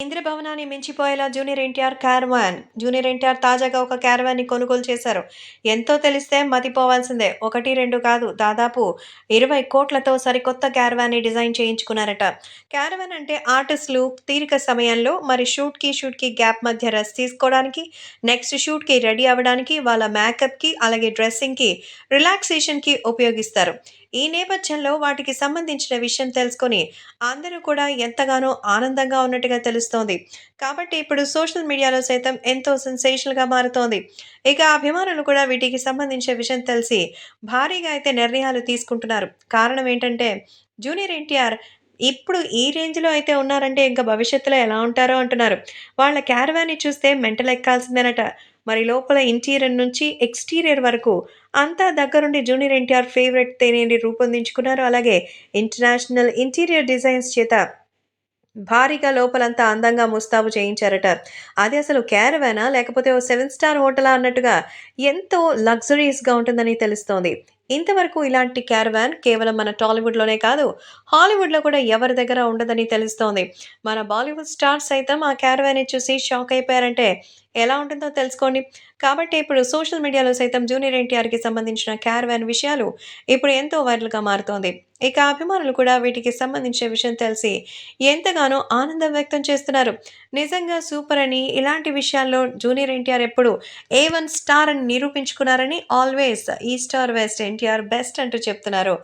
ఇంద్రభవనాన్ని మించిపోయేలా junior NTR caravan. Junior NTR తాజాగా ఒక క్యారవాన్‌ని కొనుగోలు చేశారు. ఎంతో తెలిస్తే మతిపోవాల్సిందే. 1, 2 కాదు దాదాపు 20,00,00,000తో సరికొత్త క్యారవాన్‌ని డిజైన్ చేయించుకున్నారట. క్యారవాన్ అంటే ఆర్టిస్టులు తీరిక సమయంలో మరి షూట్‌కి గ్యాప్ మధ్య రెస్ట్ తీసుకోవడానికి, నెక్స్ట్ షూట్‌కి రెడీ అవ్వడానికి, వాళ్ళ మేకప్‌కి, అలాగే డ్రెస్సింగ్‌కి, రిలాక్సేషన్‌కి ఉపయోగిస్తారు. ఈ నేపథ్యంలో వాటికి సంబంధించిన విషయం తెలుసుకొని అందరూ కూడా ఎంతగానో ఆనందంగా ఉన్నట్టుగా తెలుస్తోంది. కాబట్టి ఇప్పుడు సోషల్ మీడియాలో సైతం ఎంతో సెన్సేషనల్‌గా మారుతోంది. ఇక అభిమానులు కూడా వీటికి సంబంధించిన విషయం తెలిసి భారీగా అయితే నిర్ణయాలు తీసుకుంటున్నారు. కారణం ఏంటంటే జూనియర్ ఎన్టీఆర్ ఇప్పుడు ఈ రేంజ్‌లో అయితే ఉన్నారంటే ఇంక భవిష్యత్తులో ఎలా ఉంటారో అంటున్నారు. వాళ్ళ క్యారవాన్‌ని చూస్తే మెంటల్ ఎక్కాల్సిందేనట. మరి లోపల ఇంటీరియర్ నుంచి ఎక్స్‌టీరియర్ వరకు అంతా దగ్గరుండి జూనియర్ ఎన్టీఆర్ ఫేవరెట్ తేనీని రూపొందించుకున్నారు. అలాగే ఇంటర్నేషనల్ ఇంటీరియర్ డిజైన్స్ చేత భారీగా లోపలంతా అందంగా ముస్తాబు చేయించారట. అది అసలు క్యారవానా? లేకపోతే ఓ 7 స్టార్ హోటలా అన్నట్టుగా ఎంతో లగ్జరీస్‌గా ఉంటుందని తెలుస్తోంది. ఇంతవరకు ఇలాంటి క్యారవాన్ కేవలం మన టాలీవుడ్‌లోనే కాదు, హాలీవుడ్‌లో కూడా ఎవరి దగ్గర ఉండదని తెలుస్తోంది. మన బాలీవుడ్ స్టార్స్ సైతం ఆ క్యారవాన్‌ని చూసి షాక్ అయిపోయారంటే ఎలా ఉంటుందో తెలుసుకోండి. కాబట్టి ఇప్పుడు సోషల్ మీడియాలో సైతం జూనియర్ ఎన్టీఆర్‌కి సంబంధించిన క్యారవాన్ విషయాలు ఇప్పుడు ఎంతో వైరల్‌గా మారుతోంది. ఇక అభిమానులు కూడా వీటికి సంబంధించిన విషయం తెలిసి ఎంతగానో ఆనందం వ్యక్తం చేస్తున్నారు. నిజంగా సూపర్ అని ఇలాంటి విషయాల్లో జూనియర్ ఎన్టీఆర్ ఎప్పుడు ఏ1 స్టార్ అని నిరూపించుకున్నారని always east or west NTR best అంటూ చెప్తున్నారు.